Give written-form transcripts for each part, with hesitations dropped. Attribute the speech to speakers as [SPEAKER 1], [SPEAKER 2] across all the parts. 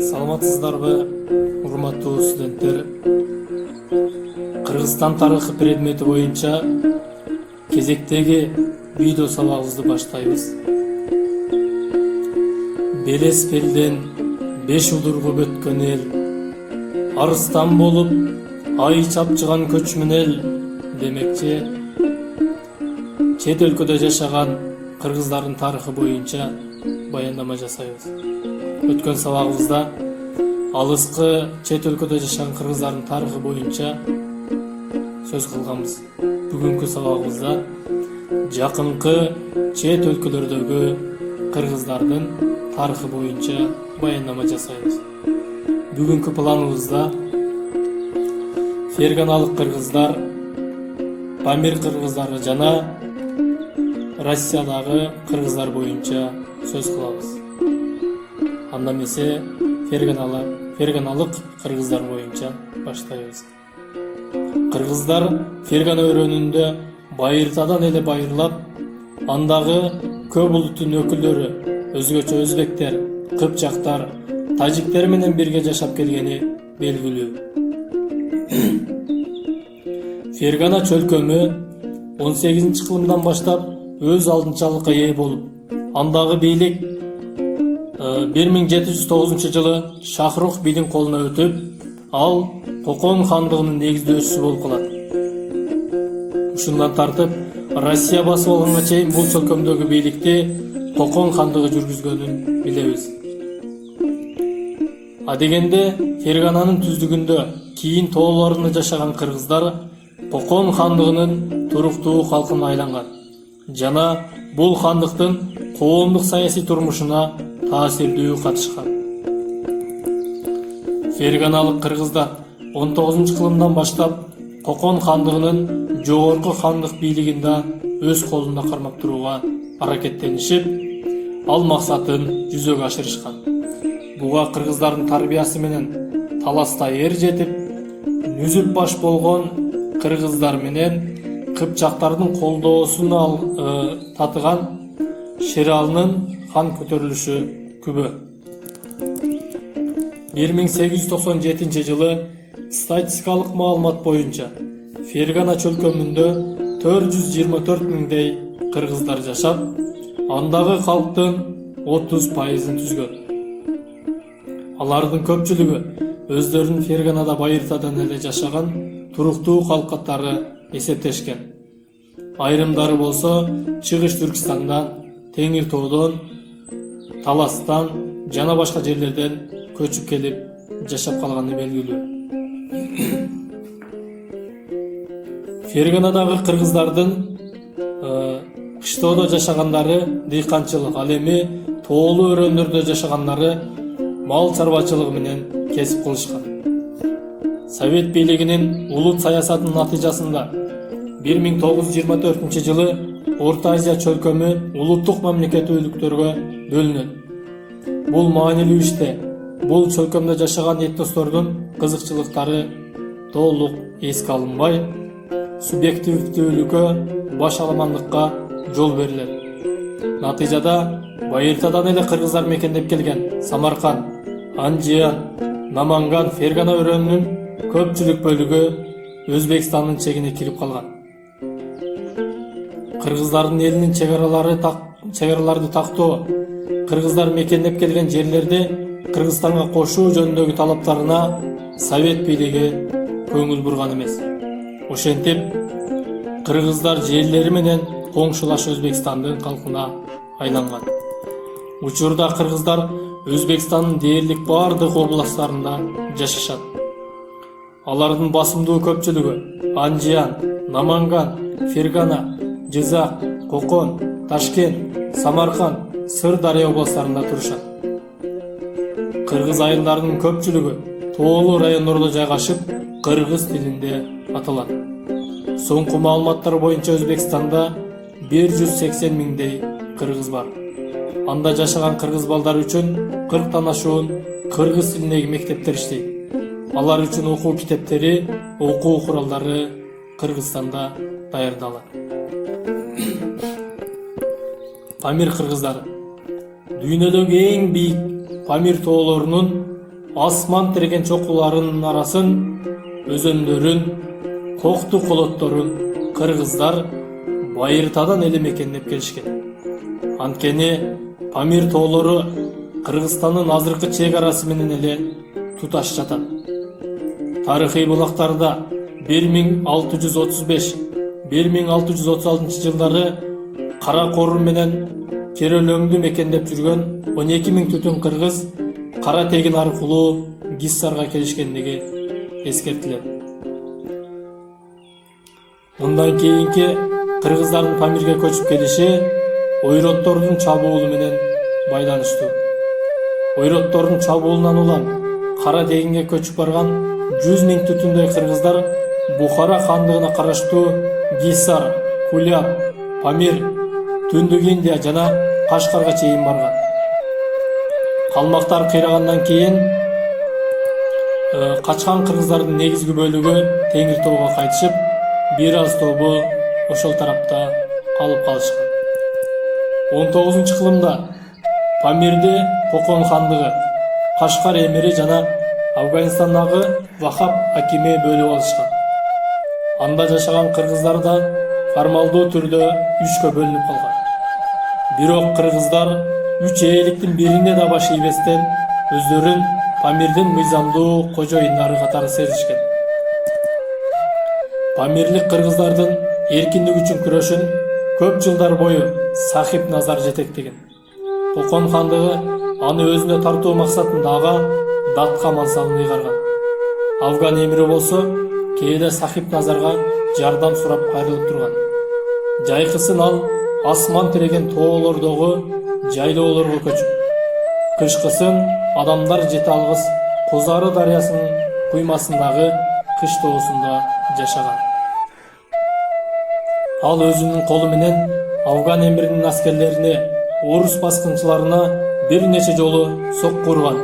[SPEAKER 1] Саламатсыздарбы, урматтуу студенттер? Кыргызстан тарыхы предмети боюнча кезектеги видео сабагыбызды баштайбыз. Белес белден 5 удургуп өткөн эл, арыстан болуп ай чапчыган көчмөн эл демекчи чет өлкөдө жашаган кыргыздардын тарыхы боюнча баяндама жасайбыз. Өткөн сабагыбызда алыскы чет өлкөдө жашаган кыргыздардын тарыхы боюнча сөз кылганбыз. Бүгүнкү сабагыбызда жакынкы чет өлкөлөрдөгү кыргыздардын тарыхы боюнча баяндама жасайбыз. Бүгүнкү планыбызда ферганалык кыргыздар, Памир кыргыздары жана Россиядагы кыргыздар боюнча сөз кылабыз. Анда эмесе ферганалык кыргыздар боюнча баштайбыз. Кыргыздар Фергана өрөөнүндө байыртадан эле байырлап, андагы көп улуттун өкүлдөрү, өзгөчө өзбектер, кыпчактар, тажиктер менен бирге жашап келгени белгилүү. Фергана чөлкөмү 18-кылымдан баштап өз алдынчалыкка ээ болуп, андагы бийлик 1709 жылы Шахрух бийлин колуна өтүп, ал Кокон хандыгынын негиздөөчүсү болуп калат. Ушундан тартып, Россия басып алганга чейин бул чөлкөмдөгү бийликти Кокон хандыгы жүргүзгөнүн билебиз. Адегенде Фергананын түздүгүндө кийин тоолорунда жашаган кыргыздар Кокон хандыгынын туруктуу калкына айланган жана бул хандыктын коомдук саясий турмушуна таасирдүү катышкан. Ферганалык кыргыздар 19-кылымдан баштап Кокон хандыгынын жогорку хандык бийлигинде өз колунда кармап турууга аракеттенишип, ал максатын жүзөгө ашырышкан. Буга кыргыздардын тарбиясы менен таласта эр жетип, нүзүп баш болгон кыргыздар менен кыпчактардын колдоосун татыган Шералынын хан көтөрүлүшү күбө. 1897 жылы статистикалык маалымат боюнча Фергана чөлкөмүндө 424 миңдей кыргыздар жашап, андагы калктын 30%-ын түзгөн. Алардын көпчүлүгү өздөрүнүн Ферганада байыртадан эле жашаган туруктуу калк катары эсептешкен. Айрымдары болсо Чыгыш Түркистандан, Теңир тоодон, Таластан жана башка жерлерден көчүп келип жашап калганы белгилүү. Ферганадагы кыргыздардын кыштоодо жашагандары дыйканчылык, ал эми тоолуу өрөөндөрдө жашагандары мал чарбачылыгы менен кесип кылышкан. Совет бийлигинин улут саясатынын натыйжасында 1924 жылы Орто Азия чөлкөмү улуттук мамлекеттүүлүктөргө бөлүнөт. Бул маанилүү иште бул чөлкөмдө жашаган этностордун кызыкчылыктары толук эске алынбай, субъективдүүлүккө, баш аламандыкка жол берилет. Натыйжада байыртадан эле кыргыздар мекендеп келген Самаркан, Анжиян, Наманган, Фергана өрөөнүнүн көпчүлүк бөлүгү Өзбекстандын чегине кирип калган. Кыргыздардын элинин чегараларды тактоо, кыргыздар мекендеп келген жерлерди Кыргызстанга кошуу жөнүндөгү талаптарына Совет бийлиги көңүл бурган эмес. Ошентип, кыргыздар жерлери менен коңшулаш Өзбекстандын калкына айланган. Учурда кыргыздар Өзбекстандын дээрлик бардык областтарында жашашат. Алардын басымдуу көпчүлүгү Анжиян, Наманган, Фергана, Жизак, Кокон, Ташкент, Самаркан, Сырдария областарында турушат. Кыргыз айылдарынын көпчүлүгү тоолуу райондордо жайгашып, кыргыз тилинде аталат. Соңку маалыматтар боюнча Өзбекстанда 180 миңдей кыргыз бар. Анда жашаган кыргыз балдар үчүн 40 ашуун кыргыз тилиндеги мектептер иштейт. Алар үчүн окуу китептери, окуу куралдары Кыргызстанда даярдалат. Памир кыргыздары. Дүйнөдөгү эң бийик Памир тоолорунун асман тиреген чокуларынын арасын, өзөндөрүн, кокту колотторун кыргыздар Байыртадан эле мекендеп келишкен. Анткени Памир тоолору Кыргызстандын азыркы чек арасы менен эле туташ жатат. Тарыхый булактарда 1635-1636 жылдары Кара Корун менен Керөлөңдү мекендеп жүргөн 12 000 түтүн кыргыз Кара тегин аркылуу Гиссарга келишкендиги эскертилет. Мындан кийинки кыргыздардын Памирге көчүп келиши ойроттордун чабуулу менен байланыштуу. Ойроттордун чабуулунан улам Кара тегинге көчүп барган 100 000 түтүндөй кыргыздар Бухара хандыгына караштуу Гиссар, Куляб, Памир, Түндүк Индия жана Кашкарга чейин барган. Калмактар кыйрагандан кийин качкан кыргыздардын негизги бөлүгү Теңир тоого кайтышып, бир аз тобу ошол тарапта калып калышкан. 19-кылымда Памирди Кокон хандыгы, Кашкар эмири жана Афганистандагы Вахап акими бөлүп алышкан. Анда жашаган кыргыздар да формалдуу түрдө 3кө бөлүнүп калган. Бирок кыргыздар 3 ээликтин бирине да баш ийбестен өздөрүн Памирдин мыйзамдуу кожоюндары катары сезишкен. Памирлик кыргыздардын эркиндик үчүн күрөшүн көп жылдар бою Сахип Назар жетектеген. Кокон хандыгы аны өзүнө тартуу максатында ага Датка мансабын ыйгарган. Афган эмири болсо кээде Сахип Назарга жардам сурап кайрылып турган. Жайкысын ал асман тиреген тоолордогу жайлоолорго көчүп, кышкысын адамдар жете алгыс Козары дарыясынын куймасындагы кыштоосунда жашаган. Ал өзүнүн колу менен Афган эмиринин аскерлерине, орус баскынчыларына бир нече жолу сокку урган.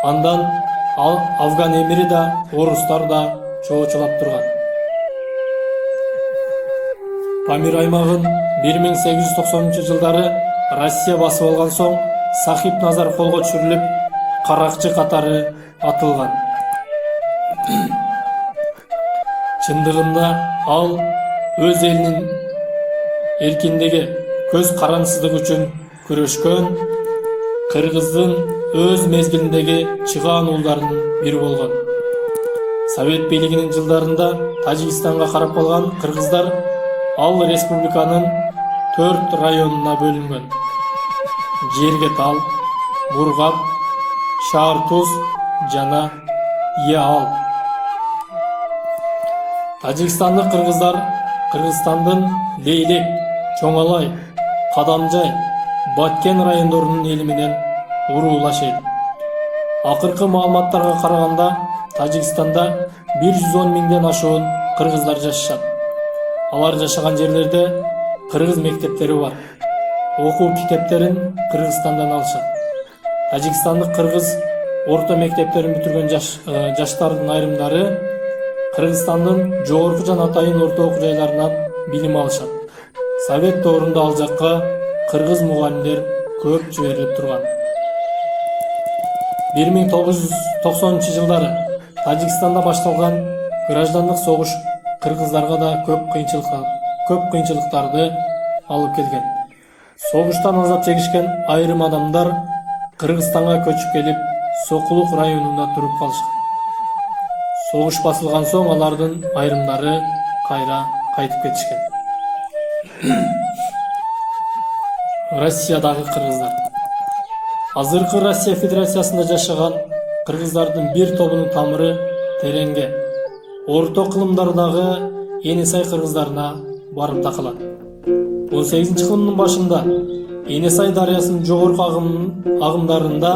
[SPEAKER 1] Андан ал Афган эмири да, орустар да чоочулап турган. Памир аймагын 1890-жылдары Россия басып алган соң Сахип Назар колго түшүрүлүп, каракчы катары атылган. Чындыгында ал өз элинин эркиндиги, көз карансыздыгы үчүн күрөшкөн кыргыздын өз мезгилиндеги чыгаан уулдарынын бири болгон. Совет бийлигинин жылдарында Тажикстанга карап калган кыргыздар ал республиканын 4 районуна бөлүнгөн. Жергетал, Бургап, Шаартуз жана Яал. Тажикстандык кыргыздар Кыргызстандын Лейлек, Чоңалай, Кадамжай, Баткен райондорунун эли менен уруулаш эл. Акыркы маалыматтарга караганда Тажикстанда 110 000ден ашуун кыргыздар жашашат. Алар жашаган жерлерде кыргыз мектептери бар. Окуу китептерин Кыргызстандан алышат. Тажикстандык кыргыз орто мектептерин бүтүргөн жаштардын айрымдары Кыргызстандын жогорку жана атайын орто окуу жайларынан билим алышат. Совет доорунда ал жакка кыргыз мугалимдер көп жиберилип турган. 1990-жылдары Тажикстанда башталган граждандык согуш кыргыздарга да көп кыйынчылыктарды алып келген. Согуштан азап чегишкен айрым адамдар Кыргызстанга көчүп келип, Сокулук районунда туруп калышкан. Согуш басылган соң алардын айрымдары кайра кайтып кетишкен. Россиядагы кыргыздар. Азыркы Россия Федерациясында жашаган кыргыздардын бир тобунун тамыры тереңге, орто кылымдардагы Энесай кыргыздарына барып такалат. 18-кылымдын башында Энесай дарыясынын жогорку агымдарында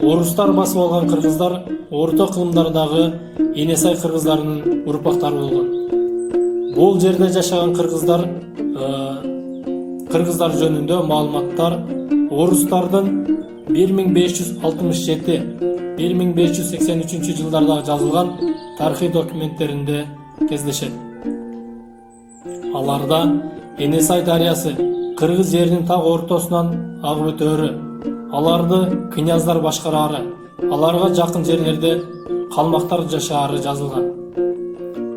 [SPEAKER 1] орустар басып алган кыргыздар орто кылымдардагы Энесай кыргыздарынын урпактары болгон. Бул жерде жашаган кыргыздар жөнүндө маалыматтар орустардын 1567-1583 жылдарда жазылган тарыхый документтеринде кездешет. Аларда Энесай дарыясы кыргыз жеринин так ортосунан агып өтөөрү, аларды княздар башкарары, Аларга жакын жерлерде калмактар жашаары жазылган.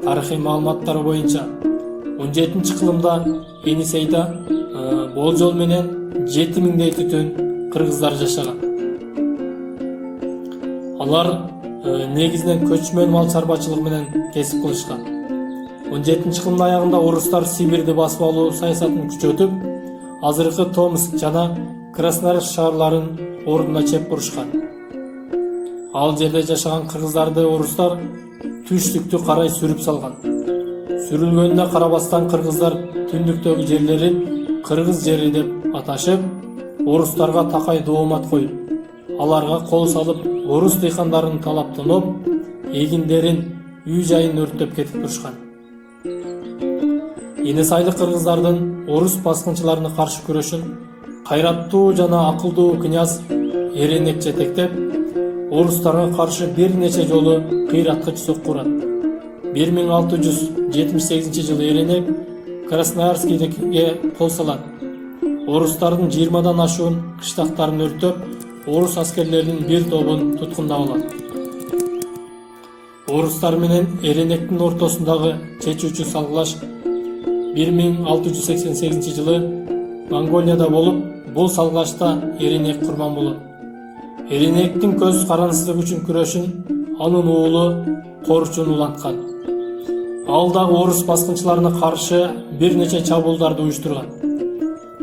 [SPEAKER 1] Тарыхый маалыматтар боюнча 17-кылымда Енисейде болжол менен 7000дей түтүн кыргыздар жашаган. Алар негизинен көчмөн мал чарбачылыгы менен кесип кылышкан. 17-кылымдын аягында орустар Сибирди басып алуу саясатын күчөтүп, азыркы Томск жана Красноярск шаарларын ордуна чеп бурушкан. Ал жерде жашаган кыргыздарды орустар түштүктү карай сүрүп салган. Сүрүлгөнүнө карабастан кыргыздар түндүктөгү жерлерин кыргыз жери деп аташып, орустарга такай доомат коюп, аларга кол салып, орус дыйкандарын талаптанып, эгиндерин, үй жайын өрттөп кетип турушкан. Енисайлык кыргыздардын орус баскынчыларына каршы күрөшүн кайраттуу жана акылдуу князь Эренек жетектеп, орустарга каршы бир нече жолу кыйраткыч сокку урат. 1678-жылы Эренек Красноярскиге кол салат. Орустардын 20-дан ашуун кыштактарын өрттөп, орус аскерлеринин бир тобун туткундап алат. Орустар менен Эренектин ортосундагы чечүүчү салгылаш 1688-жылы Монголияда болуп, бул салгылашта Эренек курман болот. Эренектин көз карансыздык үчүн күрөшүн анын уулу Корчун уланткан. Ал дагы орус баскынчыларына каршы бир нече чабуулдарды уюштурган.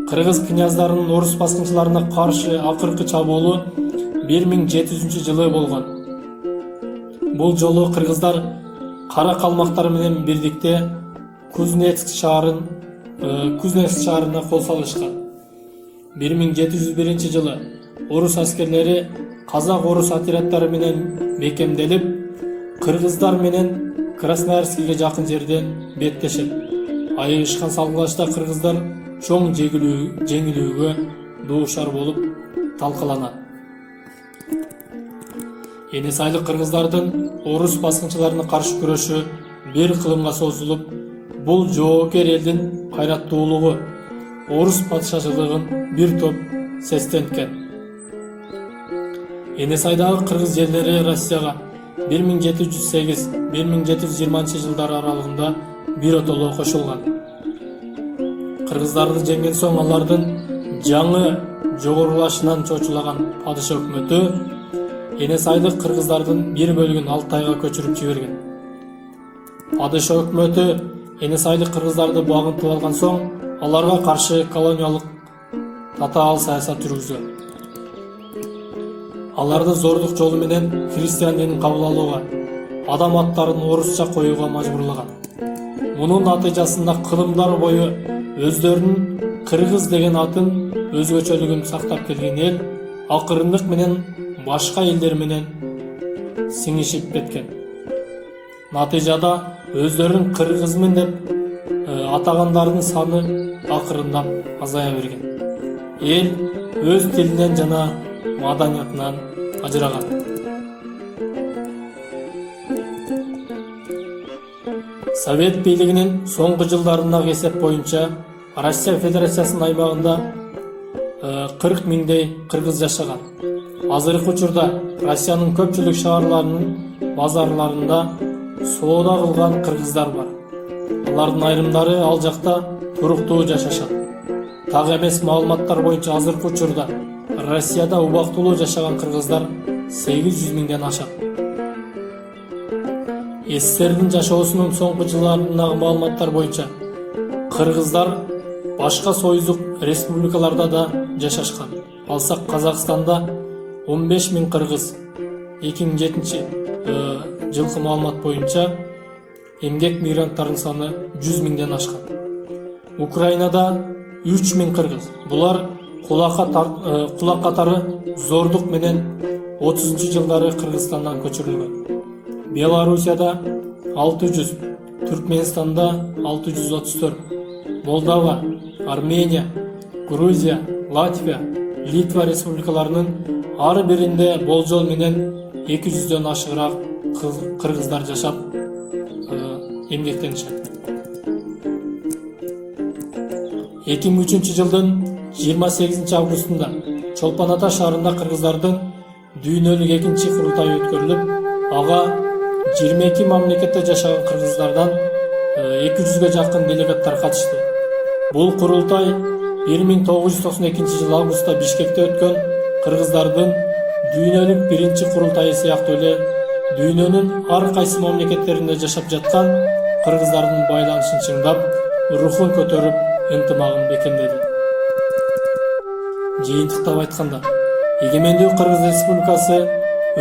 [SPEAKER 1] Кыргыз княздарынын орус баскынчыларына каршы акыркы чабуулу 1700-жылы болгон. Бул жолу кыргыздар кара калмактар менен бирдикте Кузнецк шаарына кол салышкан. 1701-жылы орус аскерлери казак-орус отряддары менен бекемделип, кыргыздар менен Красноярскиге жакын жерден беттешет. Айыгышкан салгылашта кыргыздар чоң жеңилүүгө дуушар болуп талкаланат. Енисайлык кыргыздардын орус баскынчыларына каршы күрөшү бир кылымга созулуп, бул жоокер элдин кайраттуулугу, орус патшачылыгын бир топ сестенткен. Енисайдагы кыргыз жерлери Россияга 1708-1720 жылдар аралыгында биротоло кошулган. Кыргыздарды жеңген соң алардын жаңы жогорулашынан чочулаган падыша өкмөтү Енисайлык кыргыздардын бир бөлүгүн Алтайга көчүрүп жиберген. Падыша өкмөтү Енисайлык кыргыздарды багынтып алган соң аларга каршы колониялык татаал саясат жүргүзгөн. Аларды зордук жолу менен христиан динин кабыл алууга, адам аттарын орусча коюуга мажбурлаган. Мунун натыйжасында кылымдар бою өздөрүнүн кыргыз деген атын өзгөчөлүгүн сактап келген эл акырындык менен башка элдер менен сиңишип кеткен. Натыйжада өздөрүн кыргызмын деп атагандардын саны акырындап азая берген. Эл өз тилинен жана маданиятынан ажыраган. Совет бийлигинин соңку жылдарындагы эсеп боюнча Россия Федерациясынын аймагында 40 миңдей кыргыз жашаган. Азыркы учурда Россиянын көпчүлүк шаарларынын базарларында соода кылган кыргыздар бар. Алардын айрымдары ал жакта туруктуу жашашат. Так эмес маалыматтар боюнча азыркы учурда Россияда убактылуу жашаган кыргыздар 800 миңден ашат. СССРдин жашоосунун соңку жылдарындагы маалыматтар боюнча кыргыздар башка союздук республикаларда да жашашкан. Алсак Казакстанда 15 миң кыргыз 2007 жылкы маалымат боюнча эмгек мигранттардын саны 100 миңден ашкан. Украинада 3 миң кыргыз. Булар кулак катары зордук менен 30-жылдары Кыргызстандан көчүрүлгөн. Белоруссияда 600, Түркменстанда 634, Молдова, Армения, Грузия, Латвия, Литва республикаларынын ар биринде болжол менен 200дөн ашыгыраак кыргыздар жашап эмгектенишет. 2003 жылдын 28 августунда Чолпон Ата шаарында кыргыздардын дүйнөлүк экинчи курултай өткөрүлүп, ага 22 мамлекетте жашаган кыргыздардан 200ге жакын делегаттар катышты. Бул курултай 1992 жыл августта Бишкекте өткөн кыргыздардын дүйнөлүк биринчи курултайы сыяктуу эле дүйнөнүн ар кайсы мамлекеттеринде жашап жаткан кыргыздардын байланышын чыңдап, рухун көтөрүп, ынтымагын бекемдеди. Жыйынтыктап айтканда, эгемендүү Кыргыз Республикасы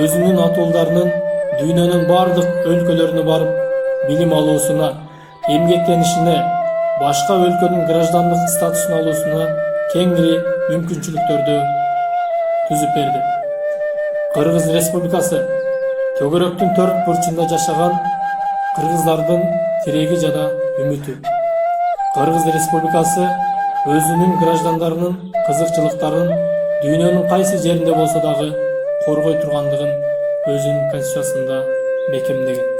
[SPEAKER 1] өзүнүн атуулдарынын дүйнөнүн бардык өлкөлөрүнө барып, билим алуусуна, эмгектенишине, башка өлкөнүн граждандык статусун алуусуна кеңири мүмкүнчүлүктөрдү түзүп берди. Кыргыз Республикасы төгөрөктүн төрт бурчунда жашаган кыргыздардын тиреги жана үмүтү. Кыргыз Республикасы өзүнүн граждандарынын кызыкчылыктарын дүйнөнүн кайсы жеринде болсо дагы коргой тургандыгын өзүнүн конституциясында бекемдеген.